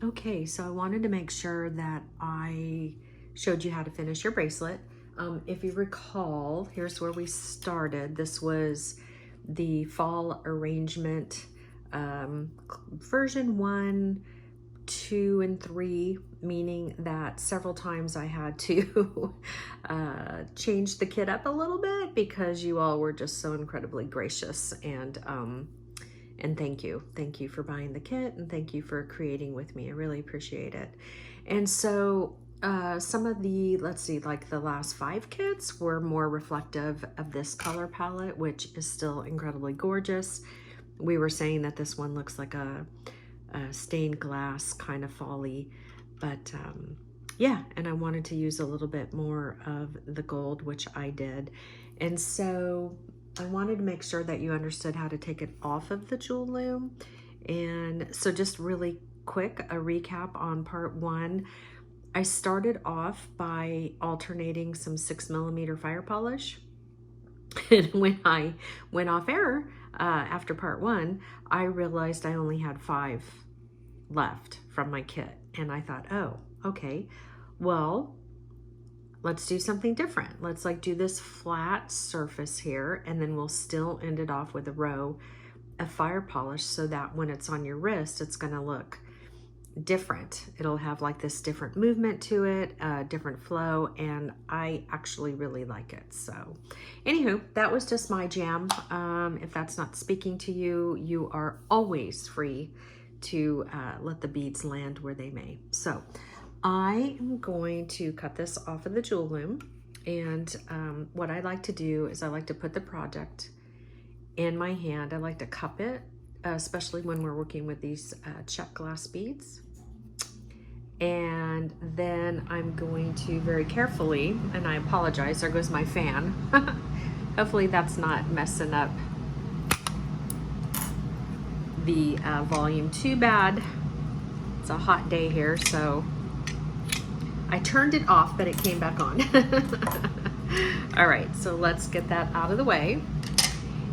Okay, so I wanted to make sure that I showed you how to finish your bracelet. If you recall, here's where we started. This was the fall arrangement, version 1, 2, and 3, meaning that several times I had to change the kit up a little bit because you all were just so incredibly gracious, and thank you. Thank you for buying the kit, and thank you for creating with me. I really appreciate it. And so some of the, let's see, like the last 5 kits were more reflective of this color palette, which is still incredibly gorgeous. We were saying that this one looks like a stained glass kind of folly, but yeah, and I wanted to use a little bit more of the gold, which I did. And so I wanted to make sure that you understood how to take it off of the Jewel Loom. And so just really quick, a recap on part 1. I started off by alternating some 6mm fire polish. And when I went off air after part 1, I realized I only had 5 left from my kit. And I thought, oh, okay, well, let's do something different. Let's like do this flat surface here, and then we'll still end it off with a row of fire polish so that when it's on your wrist, it's gonna look different. It'll have like this different movement to it, different flow, and I actually really like it. So anywho, that was just my jam. If that's not speaking to you, you are always free to let the beads land where they may. So I am going to cut this off of the Jewel Loom, and what I like to do is I like to put the project in my hand. I like to cup it, especially when we're working with these check glass beads. And then I'm going to very carefully, and I apologize, there goes my fan. Hopefully that's not messing up the volume too bad. It's a hot day here, so I turned it off, but it came back on. All right, so let's get that out of the way.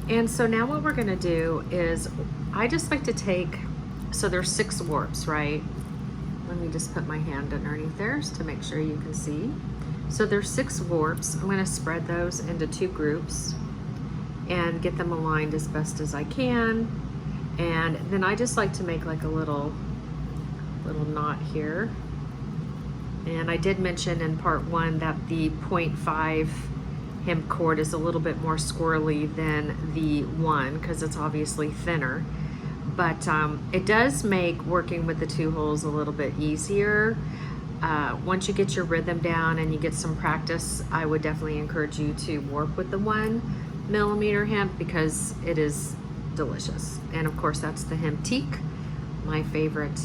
And so now what we're gonna do is, I just like to take, so there's 6 warps, right? Let me just put my hand underneath there to make sure you can see. So there's 6 warps. I'm gonna spread those into 2 groups and get them aligned as best as I can. And then I just like to make like a little knot here. And I did mention in part 1 that the 0.5 hemp cord is a little bit more squirrely than the 1 because it's obviously thinner. But it does make working with the 2 holes a little bit easier. Once you get your rhythm down and you get some practice, I would definitely encourage you to warp with the 1mm hemp because it is delicious. And of course that's the hemp teak, my favorite.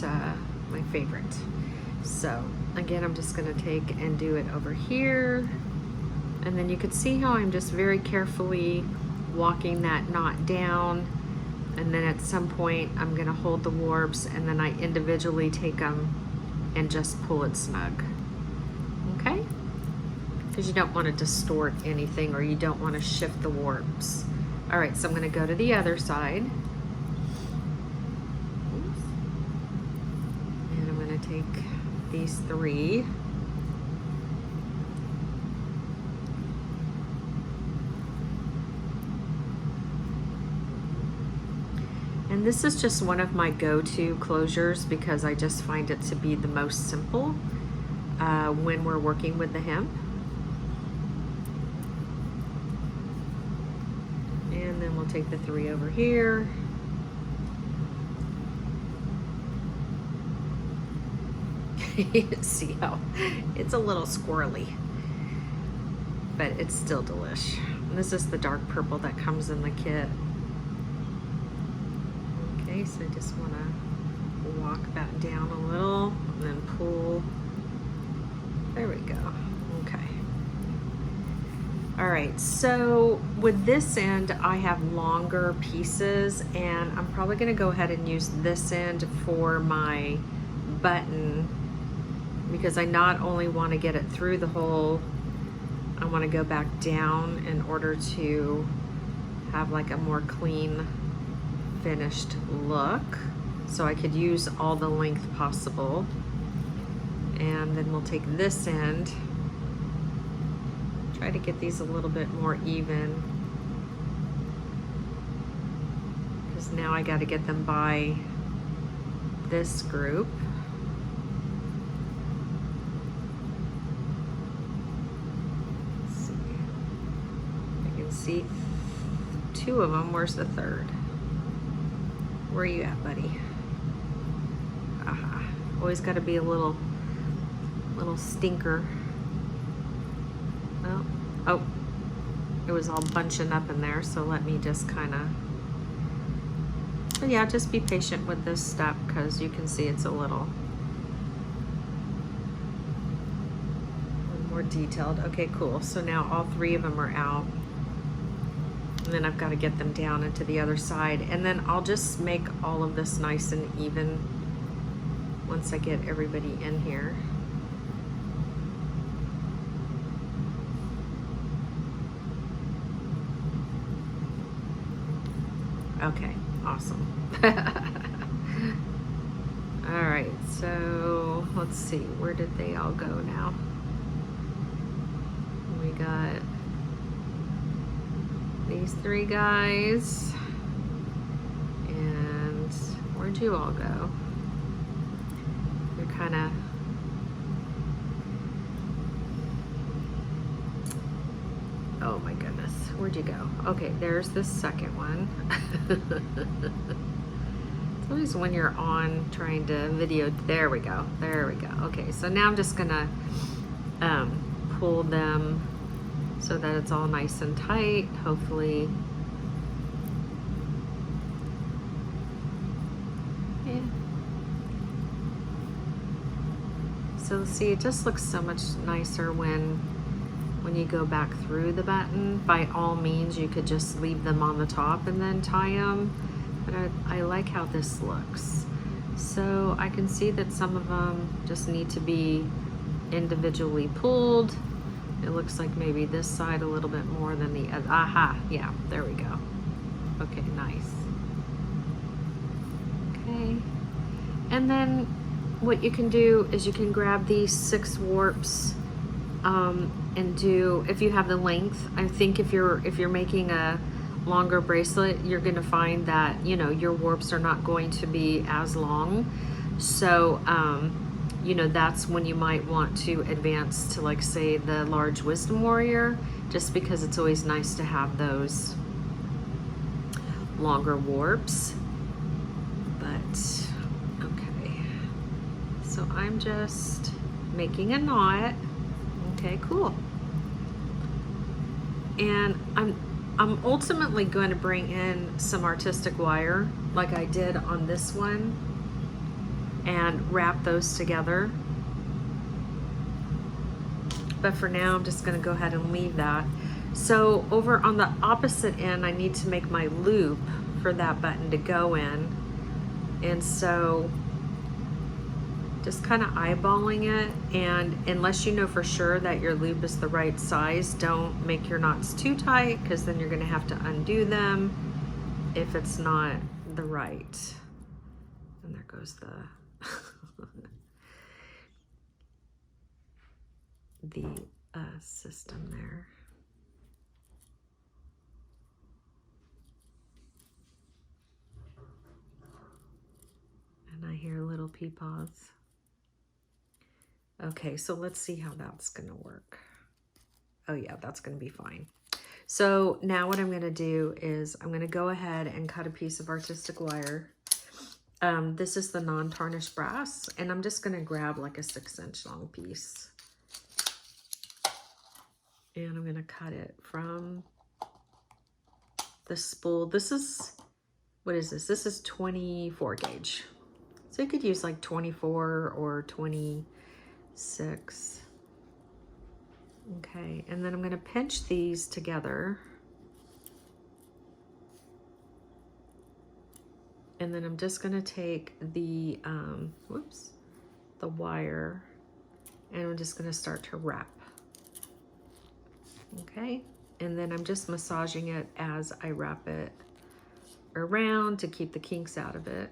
So again, I'm just gonna take and do it over here. And then you can see how I'm just very carefully walking that knot down. And then at some point, I'm gonna hold the warps and then I individually take them and just pull it snug, okay? Because you don't wanna distort anything or you don't wanna shift the warps. All right, so I'm gonna go to the other side. And I'm gonna take these 3. And this is just one of my go-to closures because I just find it to be the most simple when we're working with the hemp. And then we'll take the 3 over here. See how it's a little squirrely, but it's still delish. And this is the dark purple that comes in the kit. Okay, so I just want to walk that down a little and then pull. There we go. Okay. All right, so with this end, I have longer pieces, and I'm probably going to go ahead and use this end for my button because I not only want to get it through the hole, I want to go back down in order to have like a more clean finished look. so I could use all the length possible. And then we'll take this end, try to get these a little bit more even, because now I got to get them by this group. Let's see. I can see 2 of them. Where's the third? Where are you at, buddy? Aha. Always got to be a little stinker. Well, oh, it was all bunching up in there, so let me just kind of, but yeah, just be patient with this step, because you can see it's a little more detailed. Okay, cool. So now all 3 of them are out. And then I've got to get them down into the other side. And then I'll just make all of this nice and even once I get everybody in here. Okay, awesome. All right, so let's see, where did they all go now? We got these 3 guys, and where'd you all go? You're kind of, oh my goodness, where'd you go? Okay, there's the second one. It's always when you're on trying to video, there we go, there we go. Okay, so now I'm just gonna pull them so that it's all nice and tight, hopefully. Yeah. So see, it just looks so much nicer when you go back through the button. By all means, you could just leave them on the top and then tie them, but I like how this looks. So I can see that some of them just need to be individually pulled. It looks like maybe this side a little bit more than the other. Aha, yeah, there we go. Okay, nice. Okay, and then what you can do is you can grab these 6 warps and do, if you have the length, I think if you're making a longer bracelet, you're going to find that, you know, your warps are not going to be as long. So you know, that's when you might want to advance to, like, say, the large wisdom warrior, just because it's always nice to have those longer warps. But okay, so I'm just making a knot. Okay, cool. And I'm ultimately going to bring in some artistic wire like I did on this one and wrap those together. But for now, I'm just going to go ahead and leave that. So over on the opposite end, I need to make my loop for that button to go in. And so just kind of eyeballing it, and unless you know for sure that your loop is the right size, don't make your knots too tight, because then you're going to have to undo them if it's not the right. And there goes the the system there. And I hear little peepaws. Okay, so let's see how that's gonna work. Oh yeah, that's gonna be fine. So now what I'm gonna do is I'm gonna go ahead and cut a piece of artistic wire. This is the non-tarnished brass, and I'm just gonna grab like a 6-inch long piece. And I'm gonna cut it from the spool. This is, what is this? This is 24 gauge. So you could use like 24 or 26. Okay, and then I'm gonna pinch these together. And then I'm just gonna take the, the wire, and I'm just gonna start to wrap. Okay, and then I'm just massaging it as I wrap it around to keep the kinks out of it.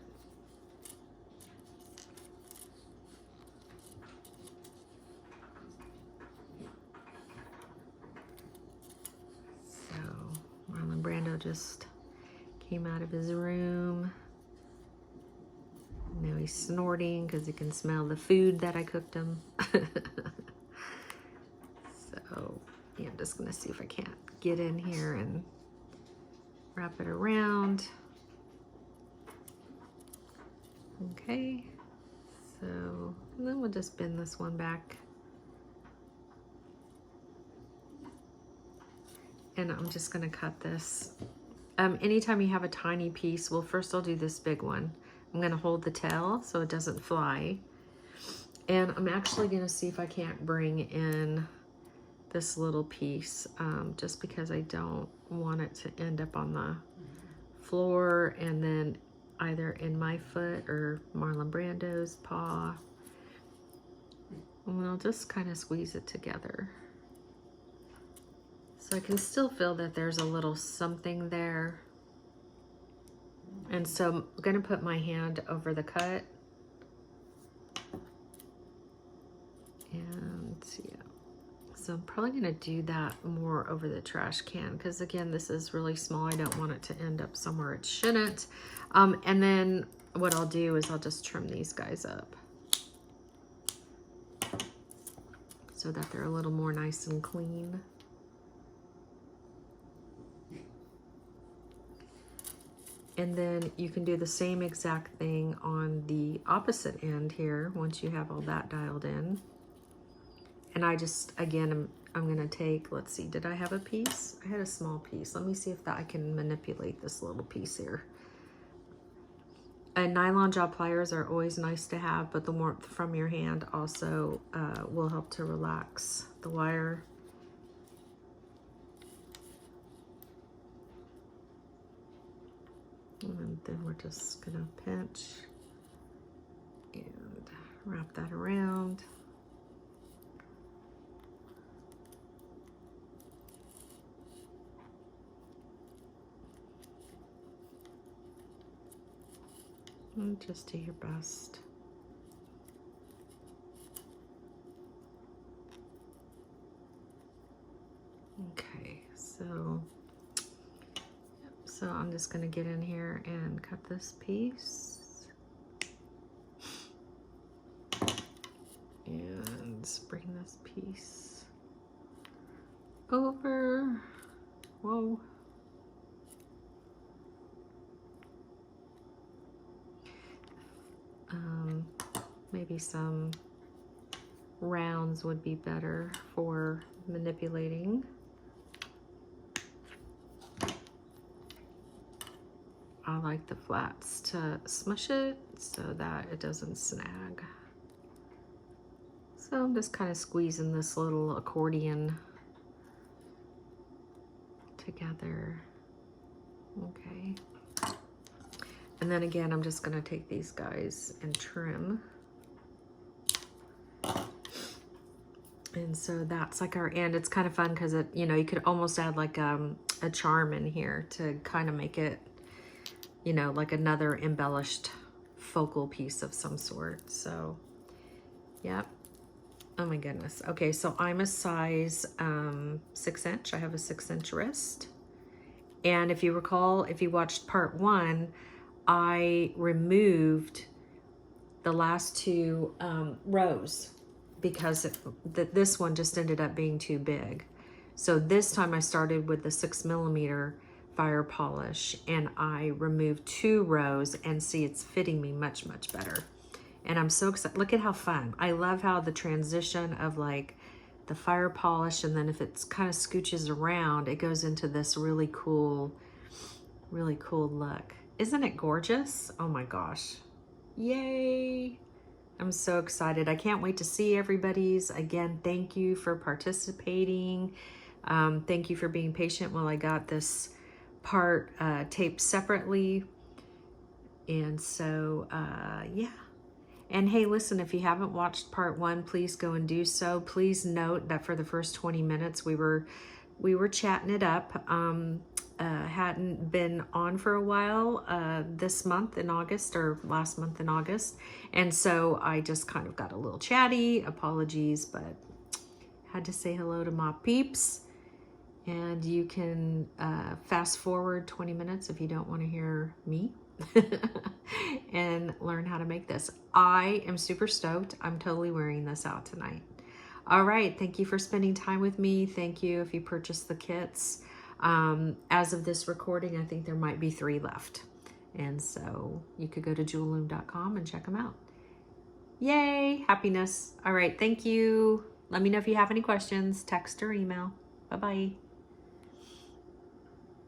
just came out of his room. Now he's snorting because he can smell the food that I cooked him. So yeah, I'm just gonna see if I can't get in here and wrap it around. Okay, so and then we'll just bend this one back. And I'm just gonna cut this. Anytime you have a tiny piece, well, first I'll do this big one. I'm gonna hold the tail so it doesn't fly. And I'm actually gonna see if I can't bring in this little piece, just because I don't want it to end up on the floor and then either in my foot or Marlon Brando's paw. And I'll just kind of squeeze it together. So I can still feel that there's a little something there. And so I'm gonna put my hand over the cut. And yeah, so I'm probably gonna do that more over the trash can because again, this is really small. I don't want it to end up somewhere it shouldn't. And then what I'll do is I'll just trim these guys up so that they're a little more nice and clean. And then you can do the same exact thing on the opposite end here once you have all that dialed in. And I just, again, I'm gonna take, let's see, did I have a piece? I had a small piece. Let me see if that I can manipulate this little piece here. And nylon jaw pliers are always nice to have, but the warmth from your hand also will help to relax the wire. And then we're just gonna pinch and wrap that around. And just do your best. Okay, so I'm just gonna get in here and cut this piece. And bring this piece over. Whoa. Maybe some rounds would be better for manipulating. I like the flats to smush it so that it doesn't snag. So I'm just kind of squeezing this little accordion together. Okay. And then again, I'm just gonna take these guys and trim. And so that's like our end. It's kind of fun because it, you know, you could almost add like a charm in here to kind of make it, you know, like another embellished focal piece of some sort. So, yep. Oh my goodness. Okay, so I'm a size 6 inch. I have a 6 inch wrist. And if you recall, if you watched part 1, I removed the last 2 rows because this one just ended up being too big. So this time I started with the 6mm fire polish and I removed 2 rows and see it's fitting me much, much better. And I'm so excited. Look at how fun. I love how the transition of like the fire polish and then if it's kind of scooches around, it goes into this really cool look. Isn't it gorgeous? Oh my gosh. Yay. I'm so excited. I can't wait to see everybody's. Again, thank you for participating. Thank you for being patient while I got this part taped separately. And so, yeah. And hey, listen, if you haven't watched part 1, please go and do so. Please note that for the first 20 minutes, we were chatting it up. Hadn't been on for a while this month in August or last month in August. And so I just kind of got a little chatty. Apologies, but had to say hello to my peeps. And you can fast forward 20 minutes if you don't want to hear me and learn how to make this. I am super stoked. I'm totally wearing this out tonight. All right, thank you for spending time with me. Thank you if you purchased the kits. As of this recording, I think there might be 3 left. And so you could go to jewelloom.com and check them out. Yay, happiness. All right, thank you. Let me know if you have any questions, text or email. Bye-bye.